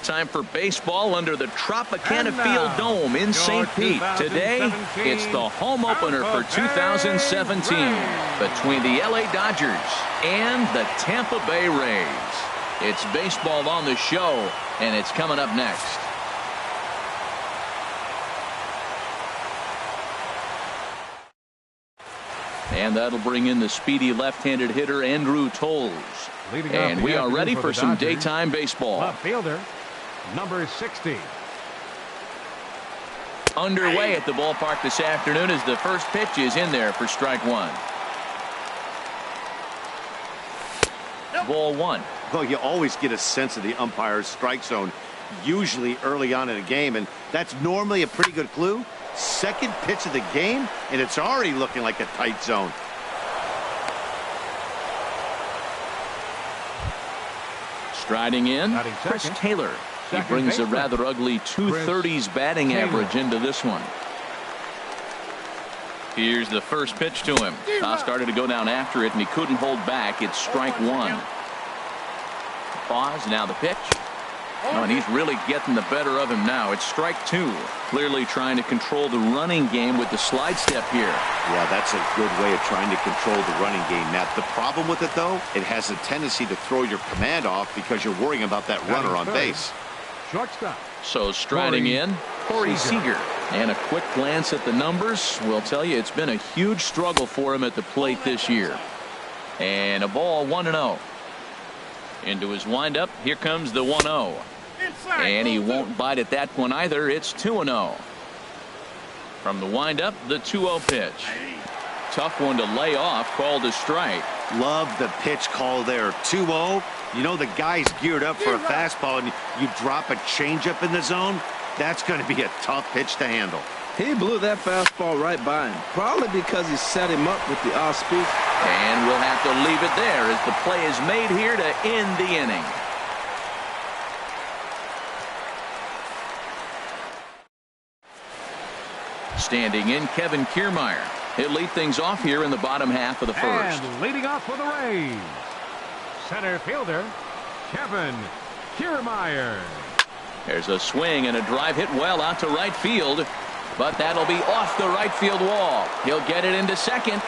time for baseball under the Tropicana Field Dome in St. Pete. Today, it's the home opener for 2017 between the LA Dodgers and the Tampa Bay Rays. It's baseball on the show, and it's coming up next. And that'll bring in the speedy left-handed hitter Andrew Tolles. And we are ready for some daytime baseball. Left fielder, number 60. Underway at the ballpark this afternoon as the first pitch is in there for strike one. Ball one. Well, you always get a sense of the umpire's strike zone, usually early on in a game, and that's normally a pretty good clue. Second pitch of the game, and it's already looking like a tight zone. Striding in, Chris Taylor. He brings a rather ugly 230s batting average into this one. Here's the first pitch to him. Started to go down after it, and he couldn't hold back. It's strike one. Pause, now the pitch. Oh, and he's really getting the better of him now. It's strike two. Clearly trying to control the running game with the slide step here. Yeah, that's a good way of trying to control the running game, Matt. The problem with it, though, it has a tendency to throw your command off because you're worrying about that runner on base. Shortstop. So striding in, Corey Seager. And a quick glance at the numbers will tell you it's been a huge struggle for him at the plate this year. And a ball 1-0. Into his windup, here comes the 1-0. And he won't bite at that one either. It's 2-0. From the windup, the 2-0 pitch. Tough one to lay off, called a strike. Love the pitch call there. 2-0. You know the guy's geared up for a fastball, and you drop a changeup in the zone. That's going to be a tough pitch to handle. He blew that fastball right by him, probably because he set him up with the off-speed. And we'll have to leave it there as the play is made here to end the inning. Standing in, Kevin Kiermaier. He'll lead things off here in the bottom half of the first. And leading off for the Rays, center fielder, Kevin Kiermaier. There's a swing and a drive hit well out to right field. But that'll be off the right field wall. He'll get it into second.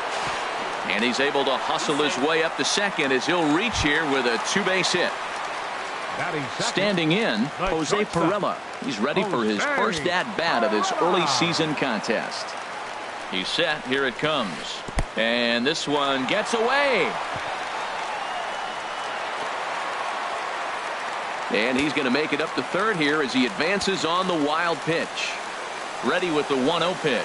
And he's able to hustle his way up to second as he'll reach here with a two-base hit. Standing in, Jose Pirela. He's ready for his first at-bat of this early season contest. He's set. Here it comes. And this one gets away. And he's going to make it up to third here as he advances on the wild pitch. Ready with the 1-0 pitch.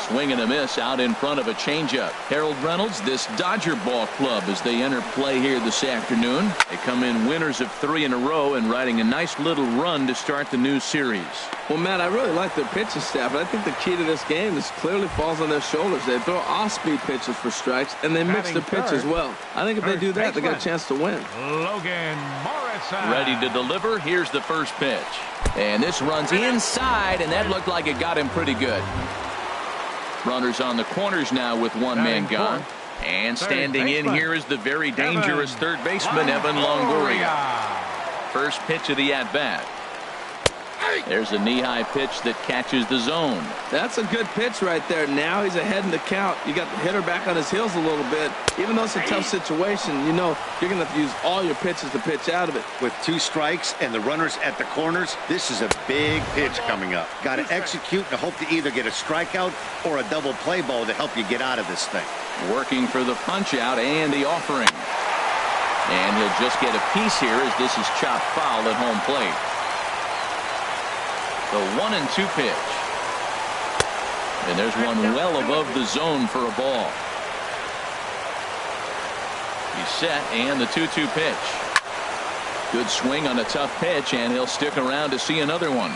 Swing and a miss out in front of a changeup. Harold Reynolds, this Dodger ball club as they enter play here this afternoon. They come in winners of 3 in a row and riding a nice little run to start the new series. Well, Matt, I really like their pitching staff. I think the key to this game is clearly falls on their shoulders. They throw off-speed pitches for strikes, and they mix the pitch as well. I think if they do that, they got a chance to win. Logan Morrison. Ready to deliver. Here's the first pitch. And this runs inside, and that looked like it got him pretty good. Runners on the corners now with one man gone. And standing in here is the very dangerous third baseman, Evan Longoria. First pitch of the at-bat. There's a knee-high pitch that catches the zone. That's a good pitch right there. Now he's ahead in the count. You got the hitter back on his heels a little bit. Even though it's a tough situation, you know you're going to have to use all your pitches to pitch out of it. With 2 strikes and the runners at the corners, this is a big pitch coming up. Got to execute and hope to either get a strikeout or a double play ball to help you get out of this thing. Working for the punch-out and the offering. And he'll just get a piece here as this is chopped foul at home plate. The 1-2 pitch. And there's one well above the zone for a ball. He's set, and the 2-2 pitch. Good swing on a tough pitch, and he'll stick around to see another one.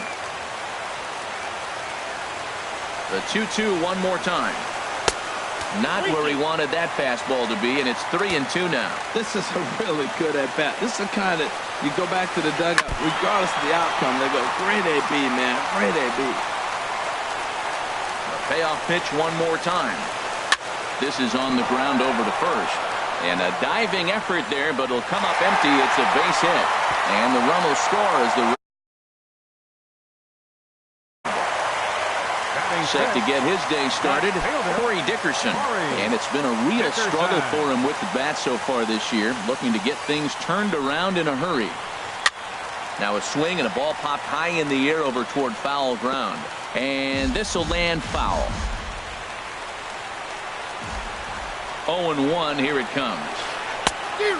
The 2-2 one more time. Not where he wanted that fastball to be, and it's 3-2 now. This is a really good at-bat. This is the kind that you go back to the dugout, regardless of the outcome. They go, great AB, man, great AB. A payoff pitch one more time. This is on the ground over to first. And a diving effort there, but it'll come up empty. It's a base hit. And the run will score as the set to get his day started, Corey Dickerson. And it's been a real struggle for him with the bat so far this year, looking to get things turned around in a hurry. Now a swing and a ball popped high in the air over toward foul ground. And this will land foul. 0-1, here it comes.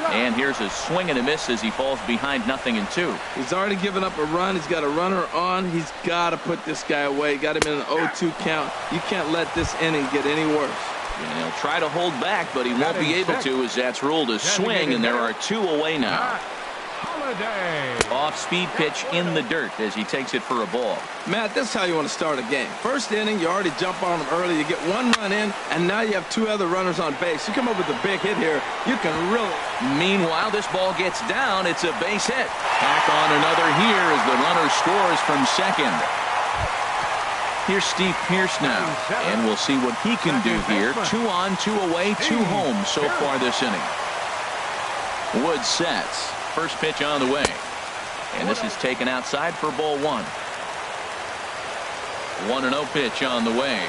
And here's a swing and a miss as he falls behind 0-2. He's already given up a run. He's got a runner on. He's got to put this guy away. Got him in an 0-2 count. You can't let this inning get any worse. And he'll try to hold back, but he won't be able to, as that's ruled a swing, and there are 2 away now. Off-speed pitch in the dirt as he takes it for a ball. Matt, this is how you want to start a game. First inning, you already jump on them early. You get 1 run in, and now you have 2 other runners on base. You come up with a big hit here, you can really... Meanwhile, this ball gets down. It's a base hit. Tack on another here as the runner scores from second. Here's Steve Pearce now, and we'll see what he can do here. 2 on, 2 away, 2 home so far this inning. Wood sets. First pitch on the way. And this is taken outside for ball 1. 1-0 pitch on the way.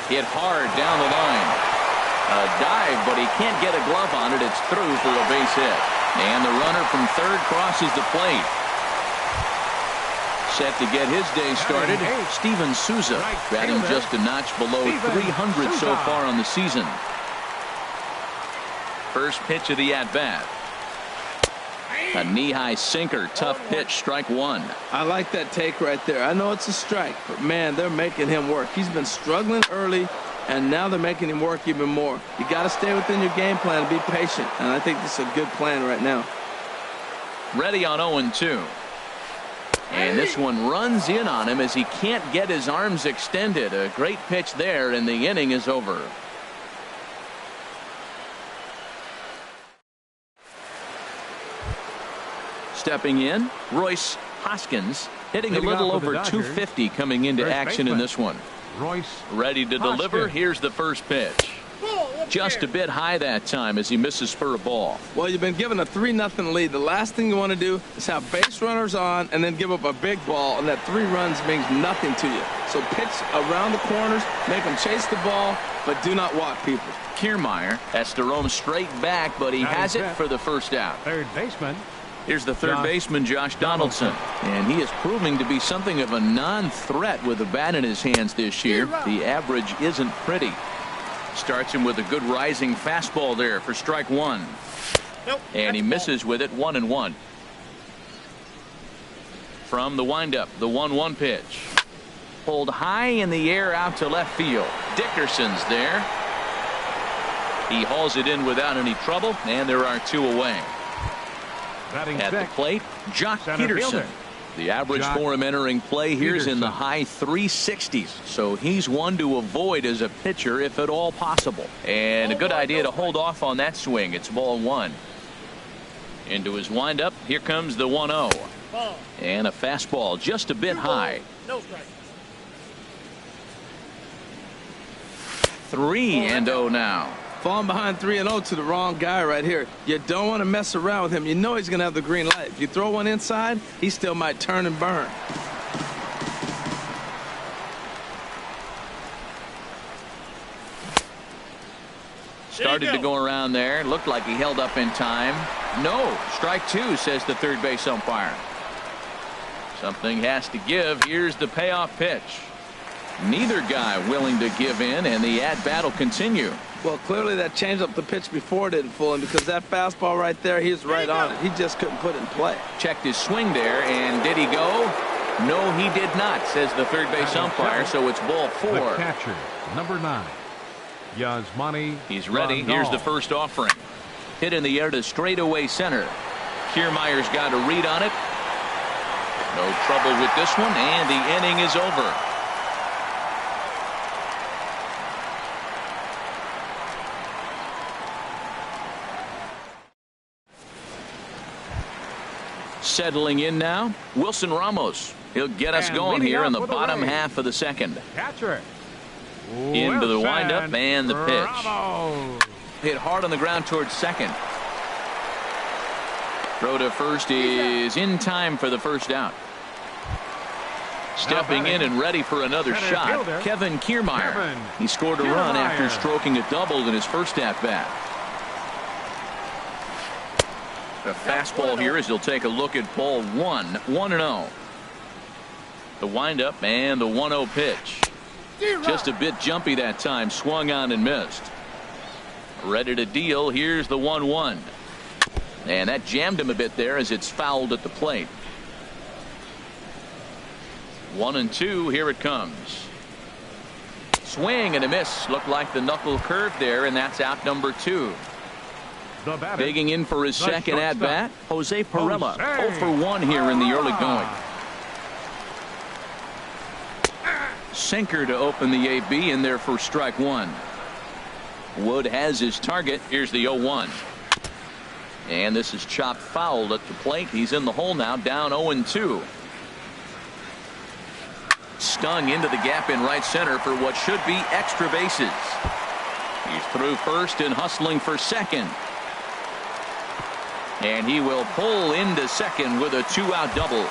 Hit hard down the line. A dive, but he can't get a glove on it. It's through for a base hit. And the runner from third crosses the plate. Set to get his day started, Steven Souza, batting just a notch below 300 so far on the season. First pitch of the at-bat. A knee-high sinker, tough pitch, strike 1. I like that take right there. I know it's a strike, but man, they're making him work. He's been struggling early, and now they're making him work even more. You got to stay within your game plan and be patient, and I think this is a good plan right now. Ready on 0-2. And this one runs in on him as he can't get his arms extended. A great pitch there, and the inning is over. Stepping in, Royce Hoskins, hitting a little over 250 coming into action in this one. Ready to deliver. Here's the first pitch. Just a bit high that time as he misses for a ball. Well, you've been given a 3-0 lead. The last thing you want to do is have base runners on and then give up a big ball, and that 3 runs means nothing to you. So pitch around the corners, make them chase the ball, but do not walk people. Kiermaier has to roam straight back, but he has it for the first out. Third baseman. Here's the third baseman, Josh Donaldson. And he is proving to be something of a non-threat with the bat in his hands this year. The average isn't pretty. Starts him with a good rising fastball there for strike 1. And he misses with it, 1-1. From the windup, the 1-1 pitch. Pulled high in the air out to left field. Dickerson's there. He hauls it in without any trouble, and there are 2 away. At the plate, Jock Peterson. The average for him entering play here is in the high 360s. So he's one to avoid as a pitcher if at all possible. And a good idea to hold off on that swing. It's ball 1. Into his windup. Here comes the 1-0. And a fastball just a bit high. 3-0 now. Falling behind 3-0 to the wrong guy right here. You don't want to mess around with him. You know he's going to have the green light. If you throw one inside, he still might turn and burn. Started to go around there. Looked like he held up in time. No, strike 2, says the third base umpire. Something has to give. Here's the payoff pitch. Neither guy willing to give in, and the at-bat will continue. Well, clearly that changeup the pitch before didn't fool him, because that fastball right there, he was right on it. He just couldn't put it in play. Checked his swing there, and did he go? No, he did not, says the third base umpire, so it's ball 4. The catcher, number 9, Yasmani. He's ready. Rondal. Here's the first offering. Hit in the air to straightaway center. Kiermaier's got a read on it. No trouble with this one, and the inning is over. Settling in now, Wilson Ramos. He'll get us going here in the bottom half of the second. Catcher. Into the windup and the pitch. Ramos. hit hard on the ground towards second. Throw to first is in time for the first out. Stepping in and ready for another shot, Kevin Kiermaier. He scored a run after stroking a double in his first at-bat. The fastball here as he'll take a look at ball one. 1-0. The windup and the 1-0 pitch. Just a bit jumpy that time. Swung on and missed. Ready to deal. Here's the 1-1. And that jammed him a bit there as it's fouled at the plate. 1-2. Here it comes. Swing and a miss. Looked like the knuckle curve there, and that's out number 2. Digging in for his second at bat, Jose Pirela. 0 for 1 here in the early going. Sinker to open the AB in there for strike 1. Wood has his target. Here's the 0-1. And this is chopped foul at the plate. He's in the hole now, down 0-2. Stung into the gap in right center for what should be extra bases. He's through first and hustling for second. And he will pull into second with a 2-out double.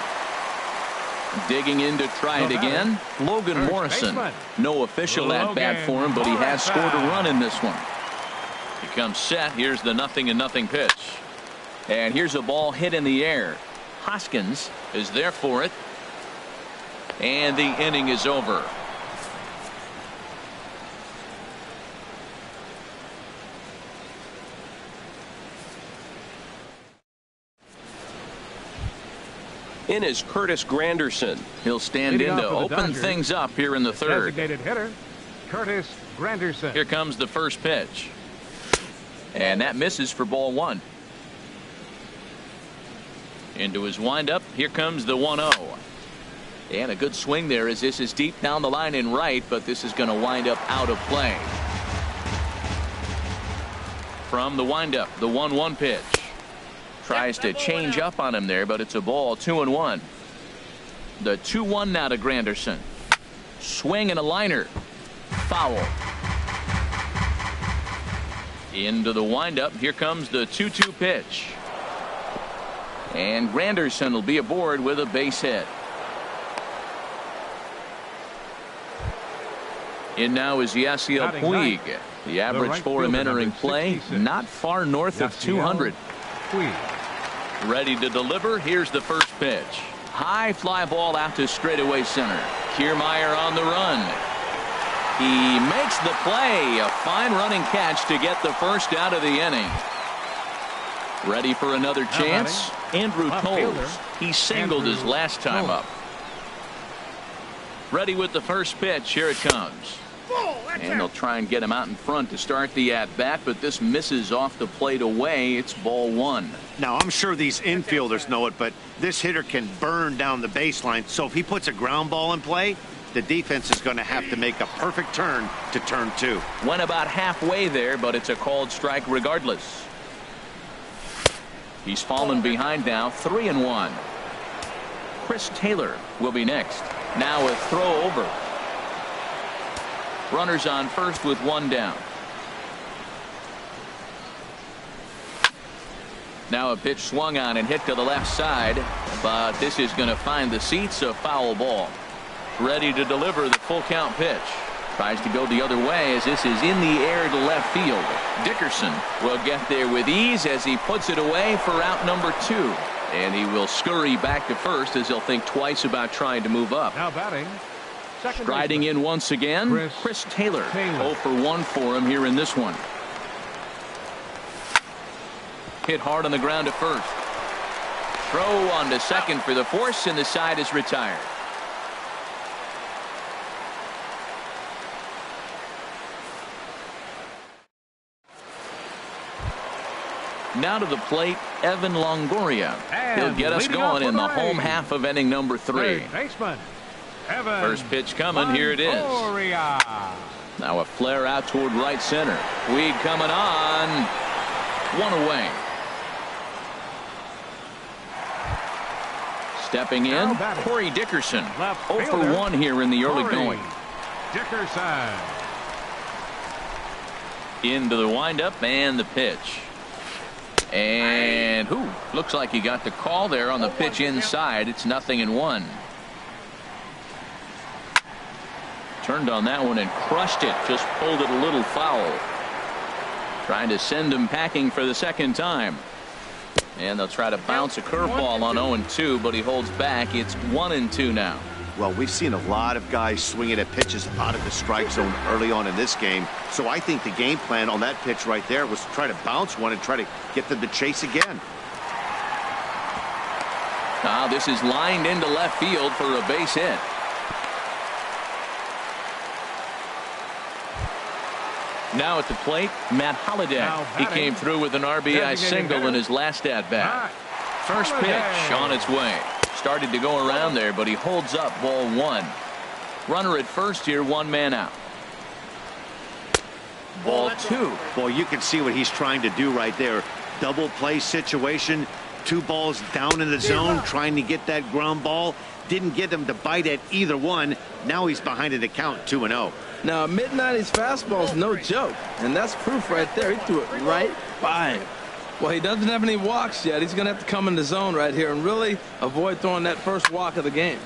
Digging in to try it again, Logan Morrison. No official at bat for him, but he has scored a run in this one. He comes set. Here's the 0-0 pitch. And here's a ball hit in the air. Hoskins is there for it. And the inning is over. In is Curtis Granderson. He'll stand in to open things up here in the third. Designated hitter, Curtis Granderson. Here comes the first pitch. And that misses for ball 1. Into his windup. Here comes the 1-0. And a good swing there as this is deep down the line in right, but this is going to wind up out of play. From the windup, the 1-1 pitch. Tries to change up on him there, but it's a ball. 2-1. The 2-1 now to Granderson. Swing and a liner. Foul. Into the windup. Here comes the 2-2 pitch. And Granderson will be aboard with a base hit. In now is Yasiel Puig. The average for him entering play, not far north of 200. Ready to deliver. Here's the first pitch. High fly ball out to straightaway center. Kiermaier on the run. He makes the play. A fine running catch to get the first out of the inning. Ready for another chance. Andrew Toles. He singled his last time up. Ready with the first pitch. Here it comes. And they'll try and get him out in front to start the at-bat, but this misses off the plate away. It's ball 1. Now, I'm sure these infielders know it, but this hitter can burn down the baseline. So if he puts a ground ball in play, the defense is going to have to make a perfect turn to turn 2. Went about halfway there, but it's a called strike regardless. He's fallen behind now, 3-1. Chris Taylor will be next. Now a throw over. Runners on first with 1 down. Now a pitch swung on and hit to the left side, but this is going to find the seats. A foul ball. Ready to deliver the full count pitch. Tries to go the other way as this is in the air to left field. Dickerson will get there with ease as he puts it away for out number 2. And he will scurry back to first as he'll think twice about trying to move up. Now batting. Striding in once again, Chris Taylor. 0 for 1 for him here in this one. Hit hard on the ground to first. Throw on to second for the force, and the side is retired. Now to the plate, Evan Longoria. He'll get us going in the home half of inning number 3. Baseman, Evan First pitch coming. Here it is. Now a flare out toward right center. Puig coming on. 1 away. Stepping in, Corey Dickerson. 0 for 1 here in the early going. Dickerson. Into the windup and the pitch. And looks like he got the call there on the pitch inside. It's 0-1. Turned on that one and crushed it. Just pulled it a little foul. Trying to send him packing for the second time. And they'll try to bounce a curveball on 0-2, but he holds back. It's 1-2 now. Well, we've seen a lot of guys swinging at pitches out of the strike zone early on in this game. So I think the game plan on that pitch right there was to try to bounce one and try to get them to chase again. Now this is lined into left field for a base hit. Now at the plate, Matt Holliday. He came through with an RBI single in his last at-bat. First pitch on its way. Started to go around there, but he holds up ball one. Runner at first here, one man out. Ball two. Well, you can see what he's trying to do right there. Double play situation. 2 balls down in the zone, trying to get that ground ball. Didn't get him to bite at either one. Now he's behind in the count, 2-0. Now, a mid-90s fastball is no joke, and that's proof right there. He threw it right by him. Well, he doesn't have any walks yet. He's going to have to come in the zone right here and really avoid throwing that first walk of the game.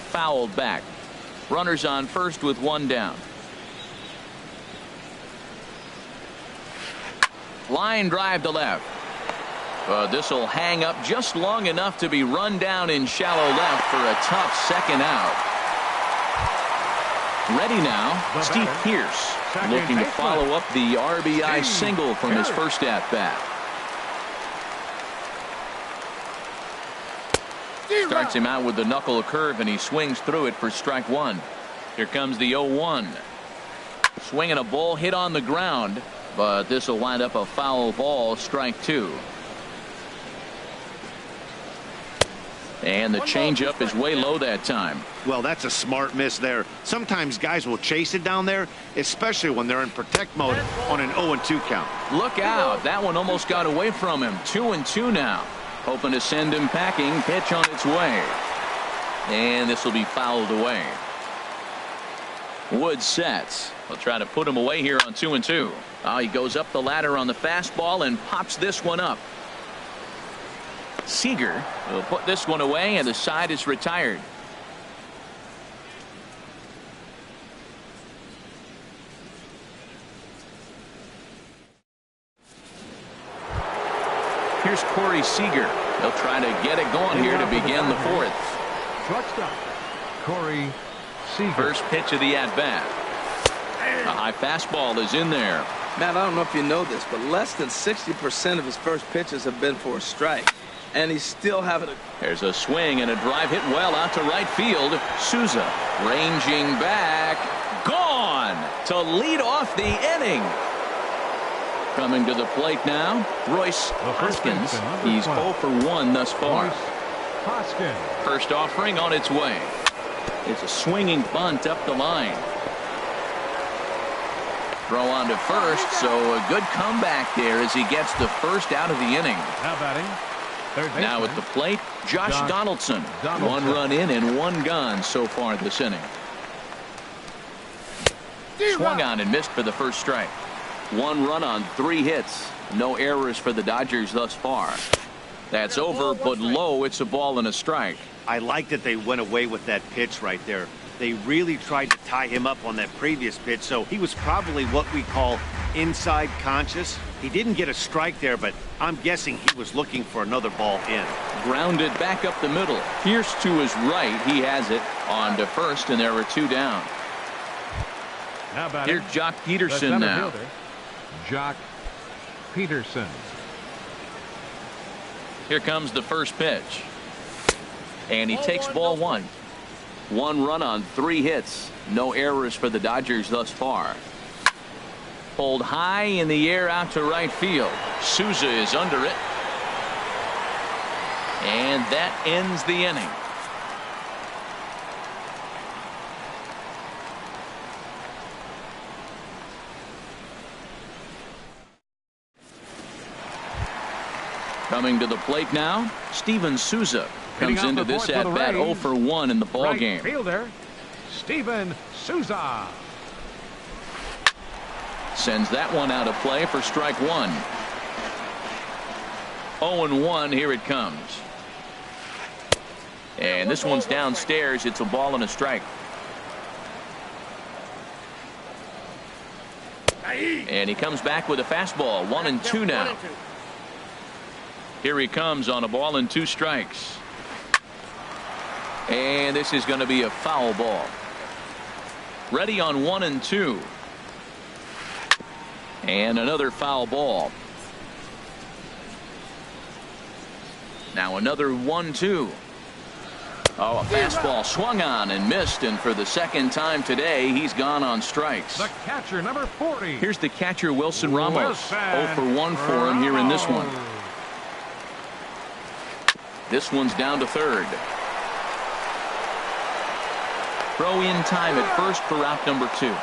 Fouled back. Runners on first with one down. Line drive to left. This will hang up just long enough to be run down in shallow left for a tough second out. Ready now, Steve Pearce, looking to follow up the RBI single from his first at-bat. Starts him out with the knuckle curve, and he swings through it for strike one. Here comes the 0-1. Swinging a ball hit on the ground, but this will wind up a foul ball, strike two. And the changeup is way low that time. Well, that's a smart miss there. Sometimes guys will chase it down there, especially when they're in protect mode on an 0-2 count. Look out. That one almost got away from him. 2-2 now. Hoping to send him packing. Pitch on its way. And this will be fouled away. Wood sets. They'll try to put him away here on 2-2. He goes up the ladder on the fastball and pops this one up. Seager will put this one away, and the side is retired. Here's Corey Seager. They'll try to get it going here to begin the fourth. Shortstop, Corey Seager. First pitch of the at-bat. A high fastball is in there. Matt, I don't know if you know this, but less than 60% of his first pitches have been for a strike. And he's still having a... There's a swing and a drive hit well out to right field. Souza ranging back. Gone to lead off the inning. Coming to the plate now, Royce Hoskins. He's 0 for 1 thus far. First offering on its way. It's a swinging bunt up the line. Throw on to first, so a good comeback there as he gets the first out of the inning. Now batting. Now at the plate, Josh Donaldson. 1 run in and 1 gone so far this inning. Swung on and missed for the first strike. 1 run on 3 hits. No errors for the Dodgers thus far. That's over, but low. It's a ball and a strike. I like that they went away with that pitch right there. They really tried to tie him up on that previous pitch, so he was probably what we call inside conscious. He didn't get a strike there, but I'm guessing he was looking for another ball in. Grounded back up the middle. Pierce to his right. He has it on to first, and there are 2 down. Here's Jock Peterson now. Jock Peterson. Here comes the first pitch. And he takes ball 1. 1 run on 3 hits. No errors for the Dodgers thus far. Pulled high in the air out to right field. Souza is under it. And that ends the inning. Coming to the plate now, Steven Souza comes into this at-bat 0 for 1 in the ballgame. Right fielder, Steven Souza. Sends that one out of play for strike one. 0-1, here it comes. And this one's downstairs. It's a ball and a strike. And he comes back with a fastball. 1-2 now. Here he comes on a ball and 2 strikes. And this is going to be a foul ball. Ready on 1-2. And another foul ball. Now another 1-2. Oh, a fastball swung on and missed, and for the second time today, he's gone on strikes. The catcher, number 40. Here's the catcher, Wilson Ramos. 0 for 1 for him here in this one. This one's down to third. Throw in time at first for out number 2.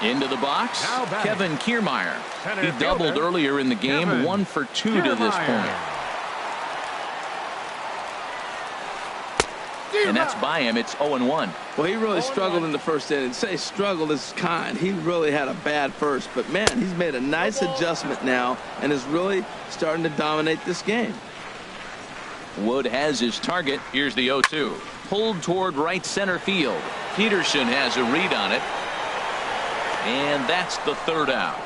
Into the box, Kevin Kiermaier. He doubled earlier in the game, 1 for 2 to this point. And that's by him. It's 0-1. Well, he really struggled in the first inning. Say struggled is kind. He really had a bad first. But, man, he's made a nice adjustment now and is really starting to dominate this game. Wood has his target. Here's the 0-2. Pulled toward right center field. Peterson has a read on it. And that's the third out.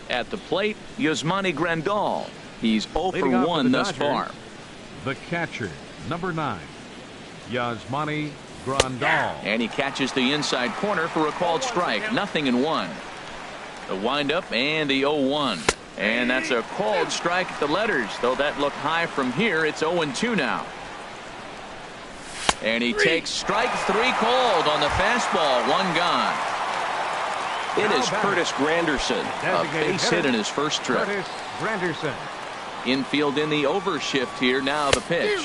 At the plate, Yasmani Grandal. He's 0 for 1 thus far. The catcher, number 9, Yasmani Grandal. And he catches the inside corner for a called strike. 0-1. The windup and the 0-1. And that's a called strike at the letters. Though that looked high from here, it's 0-2 now. And he takes strike 3 called on the fastball. 1 gone. It is Curtis Granderson. A base hit in his first trip. Curtis Granderson. Infield in the overshift here. Now the pitch.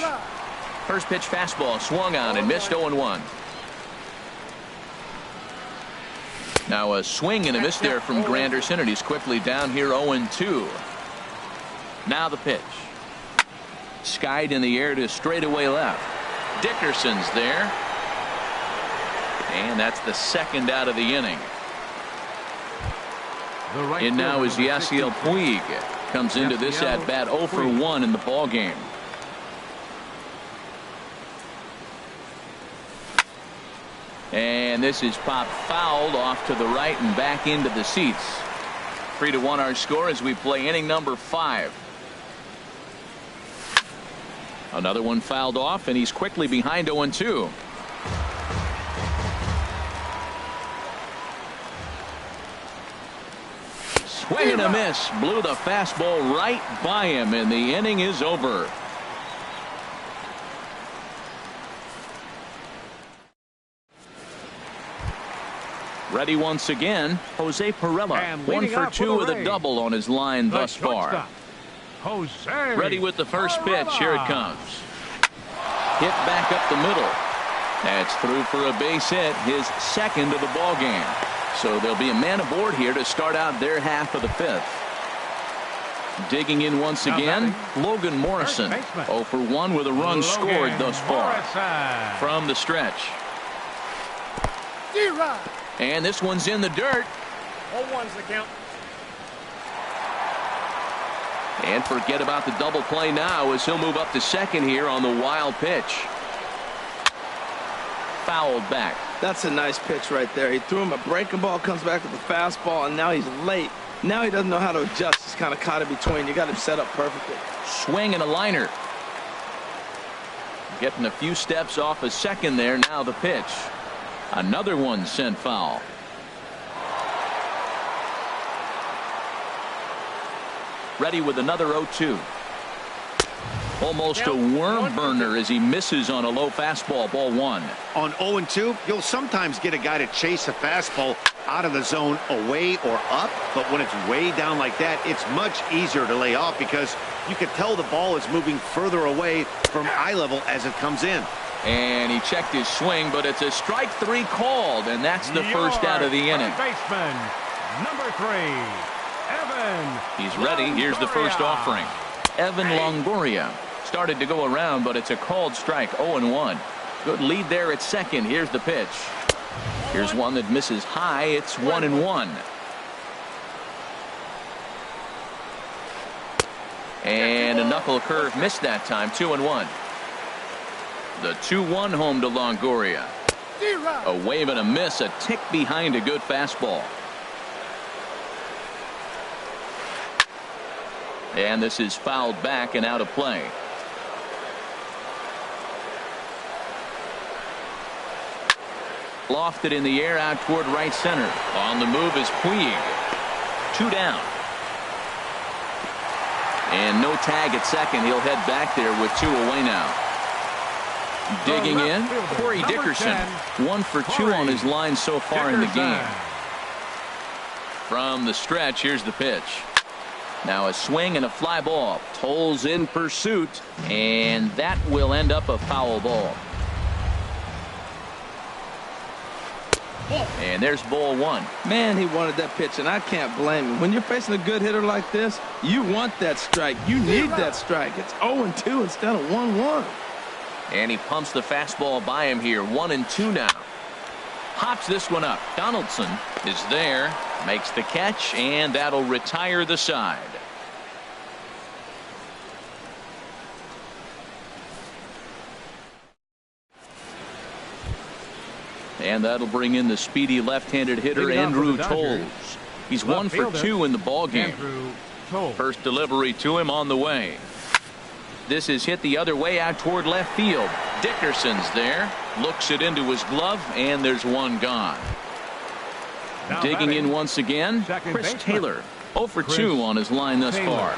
First pitch fastball swung on and missed. 0-1. Now a swing and a miss there from Granderson, and he's quickly down here 0-2. Now the pitch. Skied in the air to straightaway left. Dickerson's there. And that's the second out of the inning. And now is Yasiel Puig. Comes into this at bat 0 for 1 in the ball game. And this is popped fouled off to the right and back into the seats. 3-1 our score as we play inning number 5. Another one fouled off, and he's quickly behind 0-2. Swing and a miss. Blew the fastball right by him, and the inning is over. Ready once again, Jose Pirela. 1 for 2 with a double on his line thus far. Jose. Ready with the first pitch. Here it comes. Hit back up the middle. That's through for a base hit, his second of the ball game. So there'll be a man aboard here to start out their half of the 5th. Digging in once again, Logan Morrison. 0 for 1 with a run scored thus far. From the stretch. And this one's in the dirt. 0-1's the count. And forget about the double play now as he'll move up to second here on the wild pitch. Fouled back. That's a nice pitch right there. He threw him a breaking ball, comes back with a fastball, and now he's late. Now he doesn't know how to adjust. He's kind of caught in between. You got him set up perfectly. Swing and a liner. Getting a few steps off a second there. Now the pitch. Another one sent foul. Ready with another 0-2. Almost a worm burner as he misses on a low fastball. Ball 1. On 0-2, you'll sometimes get a guy to chase a fastball out of the zone away or up, but when it's way down like that, it's much easier to lay off because you can tell the ball is moving further away from eye level as it comes in. And he checked his swing, but it's a strike 3 called, and that's the first out of the inning. Baseman, number 3, Evan He's ready. Here's the first offering. Evan Longoria started to go around, but it's a called strike. 0-1. Good lead there at second. Here's the pitch. Here's one that misses high. It's 1-1. And a knuckle curve missed that time. 2-1. The 2-1 home to Longoria. A wave and a miss, a tick behind a good fastball. And this is fouled back and out of play. Lofted in the air out toward right center. On the move is Puig. 2 down. And no tag at second. He'll head back there with 2 away now. Digging in, Corey Dickerson. 1 for 2 on his line so far in the game. From the stretch, here's the pitch. Now a swing and a fly ball. Tolles in pursuit, and that will end up a foul ball. And there's ball 1. Man, he wanted that pitch, and I can't blame him. When you're facing a good hitter like this, you want that strike. You need that strike. It's 0-2 instead of 1-1. And he pumps the fastball by him here. 1-2 now. Hops this one up. Donaldson is there, makes the catch, and that'll retire the side. And that'll bring in the speedy left-handed hitter Andrew Tolles. He's 1 for 2 in the ballgame. First delivery to him on the way. This is hit the other way out toward left field. Dickerson's there, looks it into his glove, and there's one gone. Digging in once again, Chris Taylor. 0 for 2 on his line thus far.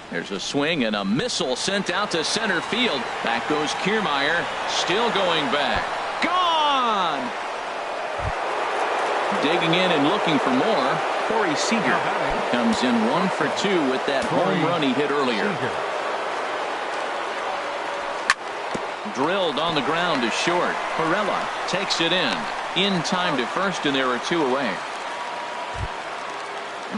There's a swing and a missile sent out to center field. Back goes Kiermaier, still going back. Gone! Digging in and looking for more, Corey Seager comes in 1 for 2 with that home run he hit earlier. Drilled on the ground to short. Perella takes it in time to first, and there are 2 away.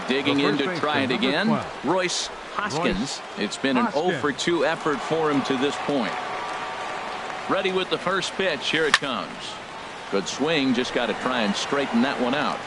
Digging in to try it again, Royce Hoskins. It's been an 0 for 2 effort for him to this point. Ready with the first pitch. Here it comes. Good swing. Just got to try and straighten that one out.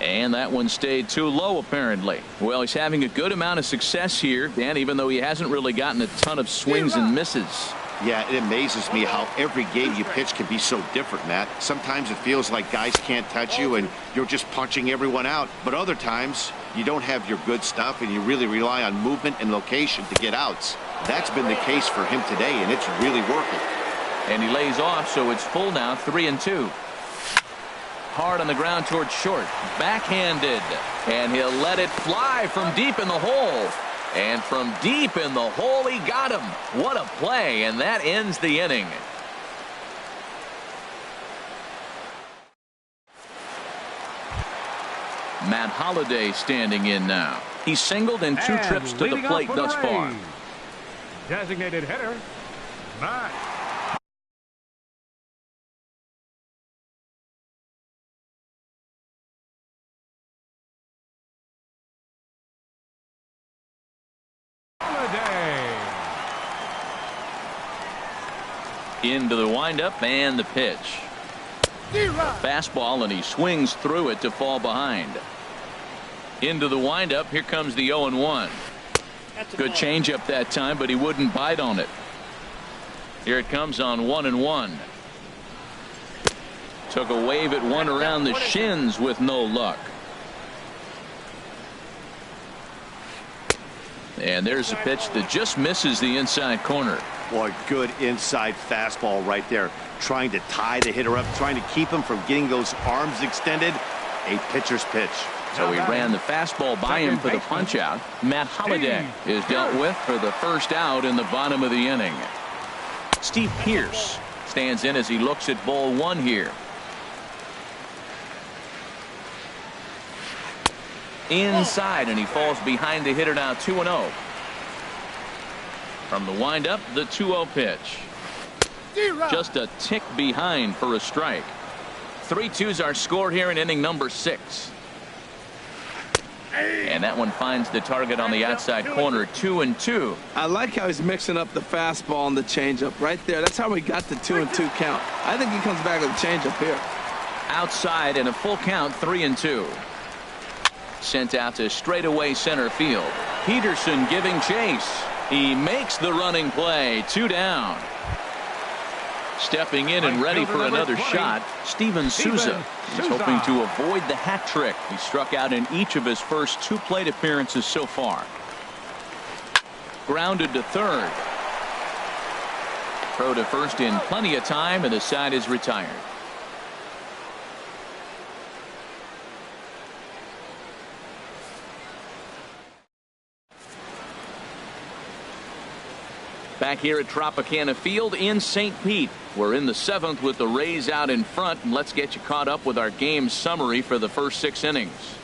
And that one stayed too low, apparently. Well, he's having a good amount of success here, Dan, even though he hasn't really gotten a ton of swings and misses. Yeah, it amazes me how every game you pitch can be so different, Matt. Sometimes it feels like guys can't touch you and you're just punching everyone out. But other times you don't have your good stuff and you really rely on movement and location to get outs. That's been the case for him today, and it's really working. And he lays off, so it's full now, 3-2. Hard on the ground towards short. Backhanded. And he'll let it fly from deep in the hole. And from deep in the hole, he got him. What a play, and that ends the inning. Matt Holliday standing in now. He's singled in 2 trips to the plate thus far. Designated hitter, Matt. Into the windup and the pitch. Fastball, and he swings through it to fall behind. Into the windup. Here comes the 0-1. Good changeup that time, but he wouldn't bite on it. Here it comes on 1-1. Took a wave at one around the shins with no luck. And there's a pitch that just misses the inside corner. Boy, good inside fastball right there. Trying to tie the hitter up, trying to keep him from getting those arms extended. A pitcher's pitch. So he ran the fastball by him for the punch out. Matt Holliday is dealt with for the first out in the bottom of the inning. Steve Pearce stands in as he looks at ball 1 here. Inside, and he falls behind the hitter now. 2-0. From the windup, the 2-0 pitch. Just a tick behind for a strike. 3-2's our score here in inning number 6. And that one finds the target on the outside corner, 2-2. I like how he's mixing up the fastball and the changeup right there. That's how we got the 2-2 count. I think he comes back with a changeup here. Outside and a full count, 3-2. Sent out to straightaway center field. Peterson giving chase. He makes the running play. 2 down. Stepping in and ready for another shot, Steven Souza. He's hoping to avoid the hat trick. He struck out in each of his first 2 plate appearances so far. Grounded to third. Throw to first in plenty of time, and the side is retired. Back here at Tropicana Field in St. Pete. We're in the 7th with the Rays out in front, and let's get you caught up with our game summary for the first 6 innings.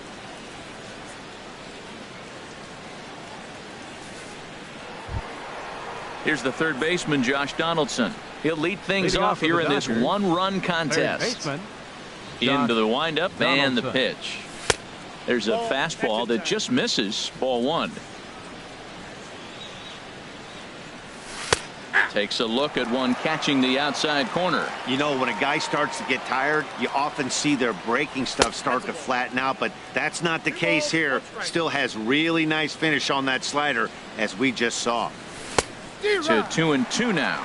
Here's the third baseman, Josh Donaldson. He'll lead things off here in this 1-run contest. Into the windup and the pitch. There's a fastball that just misses. Ball 1. Takes a look at one catching the outside corner. You know, when a guy starts to get tired, you often see their breaking stuff start to flatten out, but that's not the case here. Still has really nice finish on that slider, as we just saw. To 2-2 now.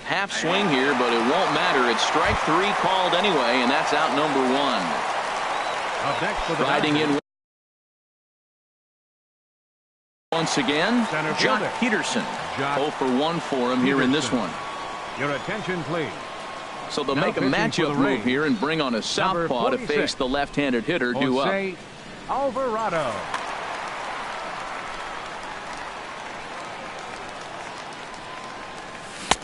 Half swing here, but it won't matter. It's strike 3 called anyway, and that's out number 1. Riding in once again, Jock Peterson. 0 for 1 for him here in this one. Your attention, please. So they'll make a matchup move here and bring on a southpaw to face the left-handed hitter due up. Alvarado.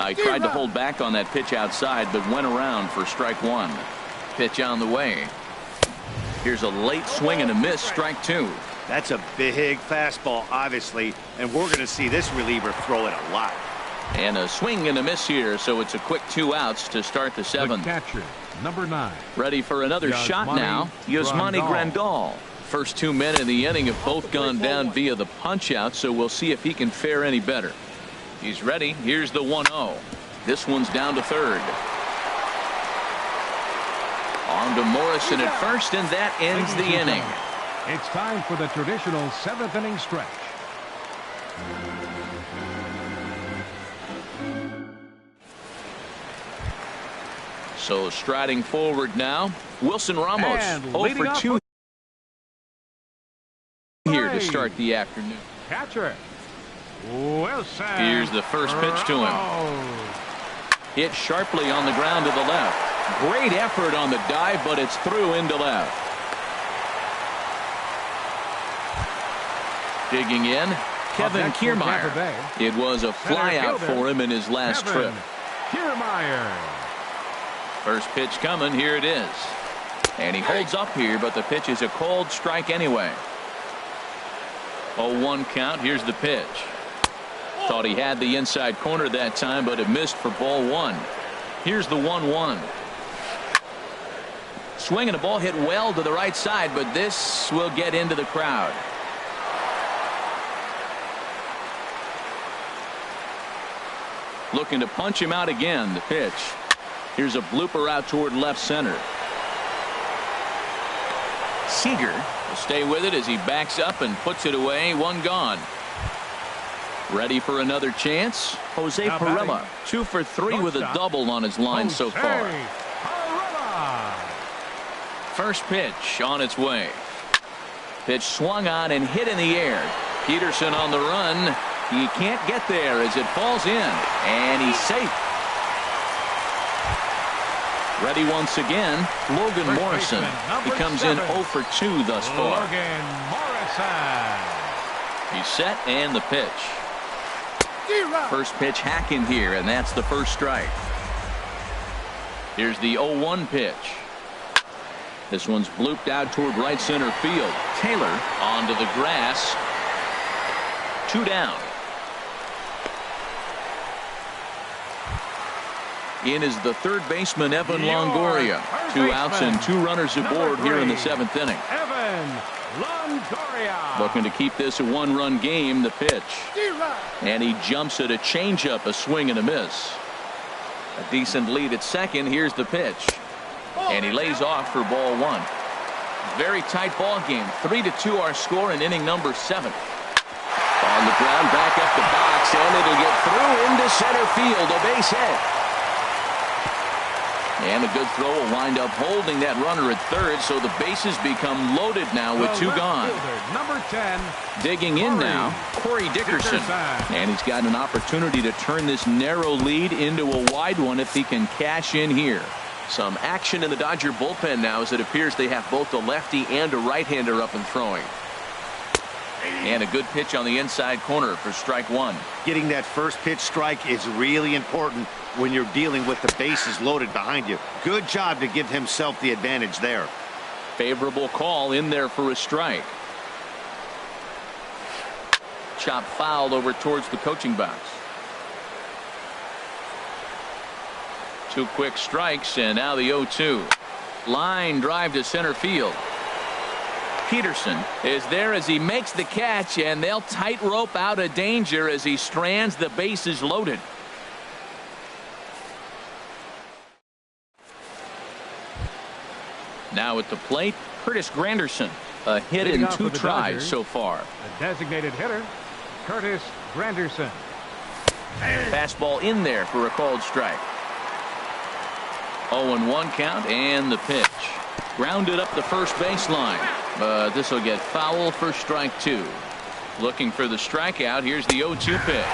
I tried to hold back on that pitch outside, but went around for strike 1. Pitch on the way. Here's a late swing and a miss, strike 2. That's a big fastball, obviously, and we're going to see this reliever throw it a lot. And a swing and a miss here, so it's a quick 2 outs to start the 7th. The catcher, number 9. Ready for another shot now. Yasmani Grandal. First 2 men in the inning have both gone down via the punch out, so we'll see if he can fare any better. He's ready. Here's the 1-0. This one's down to third. On to Morrison at first, and that ends the inning. It's time for the traditional 7th inning stretch. So striding forward now, Wilson Ramos. 0 for 2 here to start the afternoon. Catcher Wilson. Here's the first pitch to him. Hit sharply on the ground to the left. Great effort on the dive, but it's through into left. Digging in, Kevin Kiermaier. It was a flyout for him in his last trip. Kiermaier. First pitch coming. Here it is. And he holds up here, but the pitch is a cold strike anyway. 0-1 count. Here's the pitch. Thought he had the inside corner that time, but it missed for ball 1. Here's the 1-1. Swing and a ball hit well to the right side, but this will get into the crowd. Looking to punch him out again. The pitch. Here's a blooper out toward left center. Seager will stay with it as he backs up and puts it away. 1 gone. Ready for another chance. Jose Pirela, 2 for 3 with a double on his line so far. First pitch on its way. Pitch swung on and hit in the air. Peterson on the run. He can't get there as it falls in, and he's safe. Ready once again, Logan Morrison. He comes in 0 for 2 thus far. Logan Morrison. He's set, and the pitch. First pitch hacking here, and that's the first strike. Here's the 0-1 pitch. This one's blooped out toward right center field. Taylor onto the grass. 2 down. In is the third baseman, Evan Longoria. 2 outs and 2 runners aboard here in the 7th inning. Evan Longoria. Looking to keep this a 1-run game. The pitch. And he jumps at a changeup, a swing and a miss. A decent lead at second. Here's the pitch. And he lays off for ball 1. Very tight ball game. 3-2 our score in inning number 7. On the ground, back up the box, and it'll get through into center field. A base hit. And a good throw will wind up holding that runner at third, so the bases become loaded now with 2 gone. Number 10. Digging in now, Corey Dickerson. And he's got an opportunity to turn this narrow lead into a wide one if he can cash in here. Some action in the Dodger bullpen now as it appears they have both a lefty and a right-hander up and throwing. And a good pitch on the inside corner for strike 1. Getting that first pitch strike is really important when you're dealing with the bases loaded behind you. Good job to give himself the advantage there. Favorable call in there for a strike. Chop foul over towards the coaching box. 2 quick strikes, and now the 0-2. Line drive to center field. Peterson is there as he makes the catch, and they'll tightrope out of danger as he strands the bases loaded. Now at the plate, Curtis Granderson. A hit in 2 tries Dodgers, so far. A designated hitter, Curtis Granderson. Fastball in there for a called strike. 0-1 count, and the pitch. Grounded up the first baseline, but this will get foul for strike 2. Looking for the strikeout. Here's the 0-2 pitch.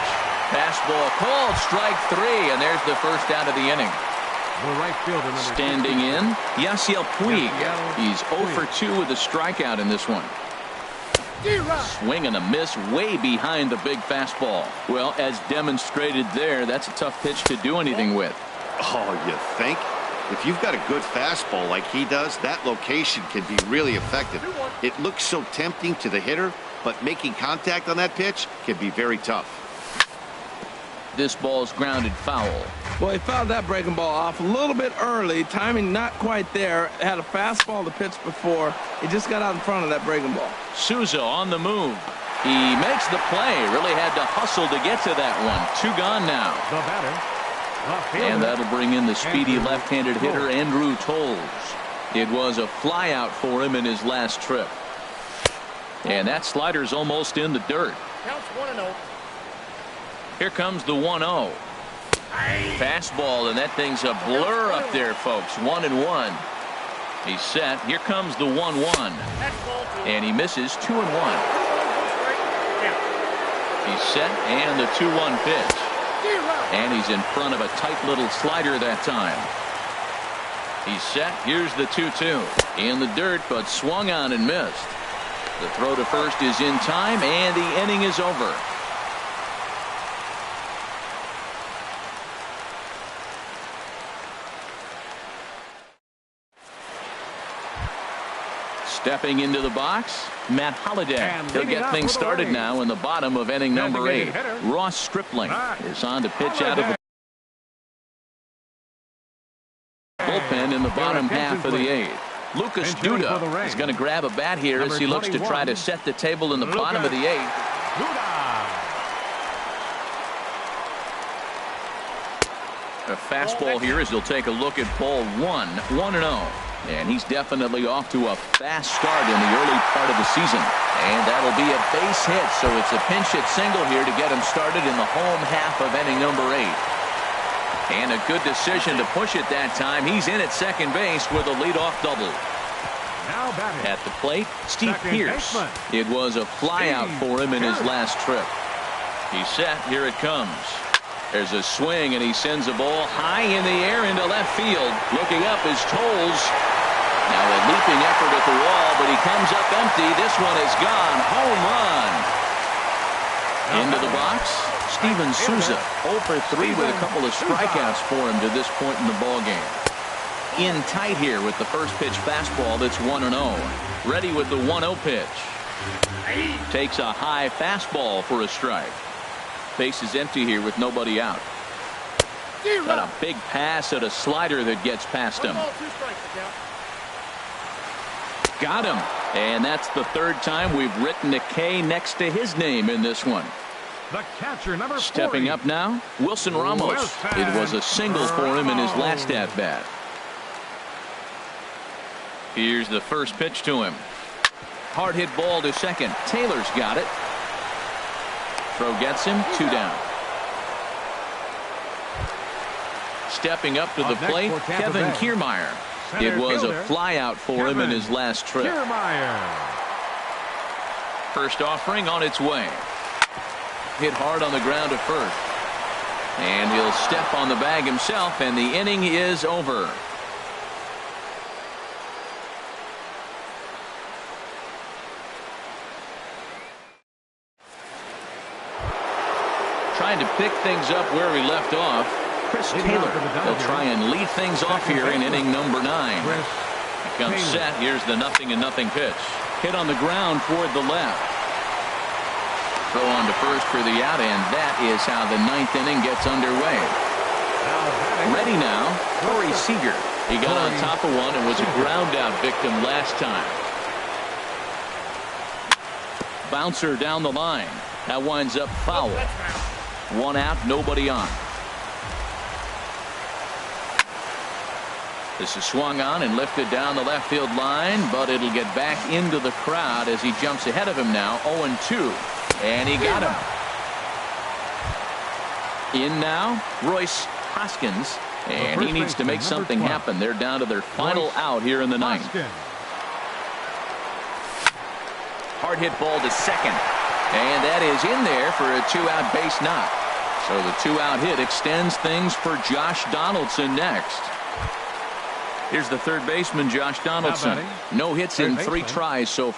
Fastball called strike 3, and there's the first out of the inning. The right fielder, number Standing in, Yasiel Puig. He's 0 for 2 with a strikeout in this one. Swing and a miss way behind the big fastball. Well, as demonstrated there, that's a tough pitch to do anything with. Oh, you think? If you've got a good fastball like he does, that location can be really effective. It looks so tempting to the hitter, but making contact on that pitch can be very tough. This ball's grounded foul. Well, he fouled that breaking ball off a little bit early. Timing not quite there. Had a fastball to pitch before. He just got out in front of that breaking ball. Souza on the move. He makes the play. Really had to hustle to get to that one. 2 gone now. The batter. And that'll bring in the speedy left-handed hitter Andrew Tolles. It was a flyout for him in his last trip. And that slider's almost in the dirt. Counts 1-0. Here comes the 1-0. Fastball, and that thing's a blur up there, folks. 1-1. He's set. Here comes the 1-1. And he misses 2-1. He's set, and the 2-1 pitch. And he's in front of a tight little slider that time. He's set. Here's the 2-2. In the dirt, but swung on and missed. The throw to first is in time, and the inning is over. Stepping into the box, Matt Holliday. He'll get things started now in the bottom of inning number 8. Ross Stripling is on to pitch out of the bullpen in the bottom half of the 8th. Lucas Duda is going to grab a bat here as he looks to try to set the table in the bottom of the 8th. A fastball here as he'll take a look at ball 1. 1-0. And he's definitely off to a fast start in the early part of the season. And that'll be a base hit, so it's a pinch hit single here to get him started in the home half of inning number 8. And a good decision to push it that time. He's in at second base with a leadoff double. Now batting. At the plate, Steve Pearce. It was a flyout for him in his last trip. He's set. Here it comes. There's a swing, and he sends a ball high in the air into left field. Looking up is Tolles. Now a leaping effort at the wall, but he comes up empty. This one is gone. Home run. Into the box, Steven Souza. 0 for 3 with a couple of strikeouts for him to this point in the ballgame. in tight here with the first pitch fastball that's 1-0. Ready with the 1-0 pitch. Takes a high fastball for a strike. Base is empty here with nobody out. Got a big pass at a slider that gets past him. Got him. And that's the third time we've written a K next to his name in this one. The catcher, number 40. Stepping up now, Wilson Ramos. It was a single for him in his last at-bat. Here's the first pitch to him. Hard hit ball to second. Taylor's got it. Throw gets him, 2 down. Stepping up to the plate, Kevin Kiermaier. It was a flyout for him in his last trip. First offering on its way. Hit hard on the ground at first. And he'll step on the bag himself, and the inning is over. Trying to pick things up where we left off. Chris Taylor will try and lead things off here in inning number 9. He comes set. Here's the 0-0 pitch. Hit on the ground toward the left. Throw on to first for the out, and that is how the 9th inning gets underway. Ready now, Corey Seager. He got on top of one and was a ground out victim last time. Bouncer down the line. That winds up foul. 1 out, nobody on. This is swung on and lifted down the left field line, but it'll get back into the crowd as he jumps ahead of him now. 0-2. And he got him. In now, Royce Hoskins. And he needs to make something happen. They're down to their final out here in the 9th. Hard hit ball to second. And that is in there for a 2-out base knock. So the 2-out hit extends things for Josh Donaldson next. Here's the third baseman, Josh Donaldson. No hits in 3 tries so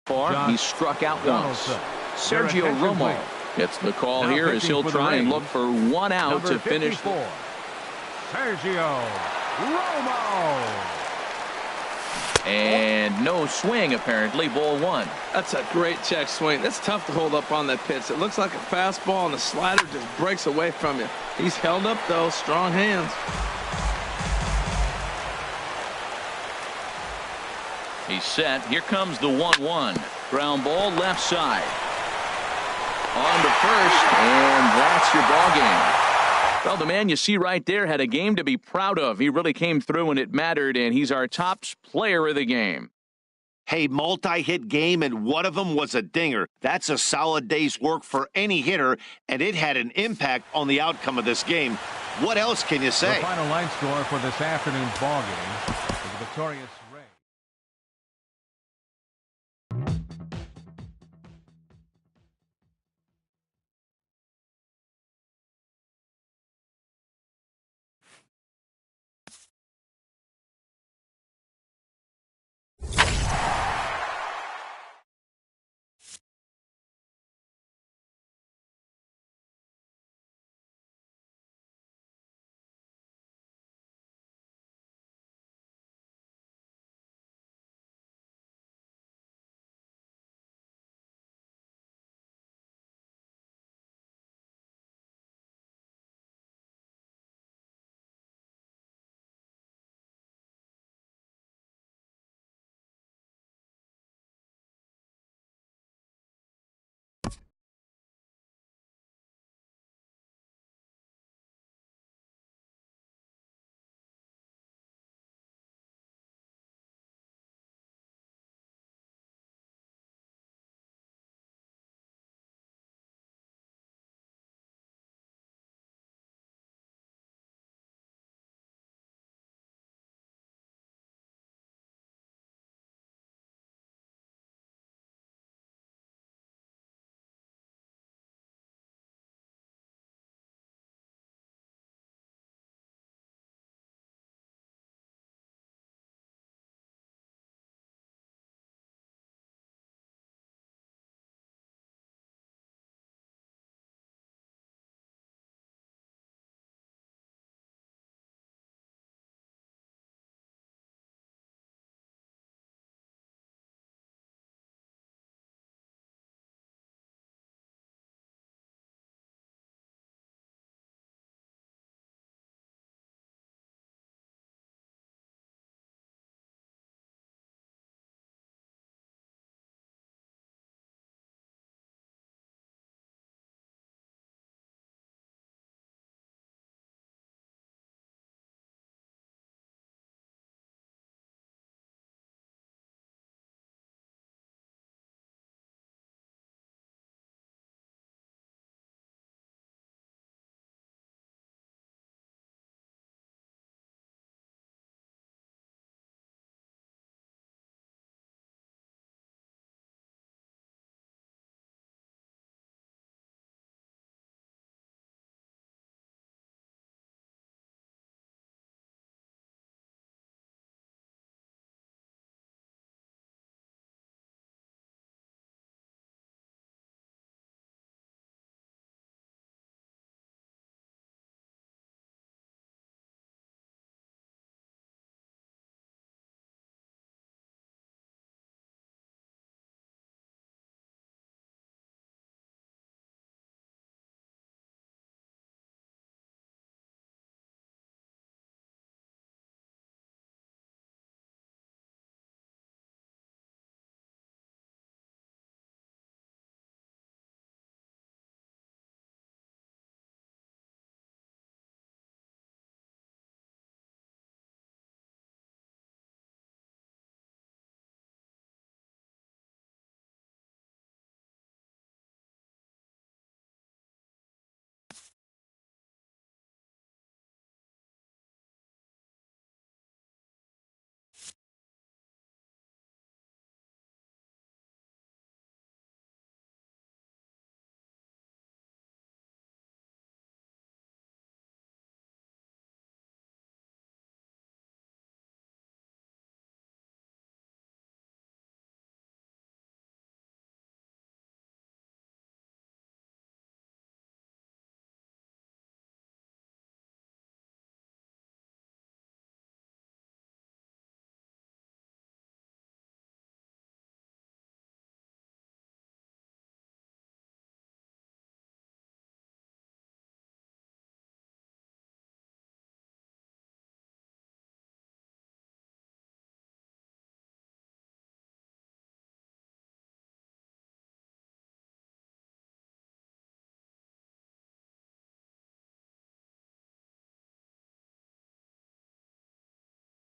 far. He struck out once. Sergio Romo gets the call here as he'll try and look for 1 out to finish. Sergio Romo. And no swing, apparently. Ball 1. That's a great check swing. That's tough to hold up on that pitch. It looks like a fastball, and the slider just breaks away from you. He's held up, though. Strong hands. He's set. Here comes the 1-1. Ground ball left side. On to first, and that's your ball game. Well, the man you see right there had a game to be proud of. He really came through when it mattered, and he's our top player of the game. Hey, multi-hit game, and one of them was a dinger. That's a solid day's work for any hitter, and it had an impact on the outcome of this game. What else can you say? The final line score for this afternoon's ball game is the victorious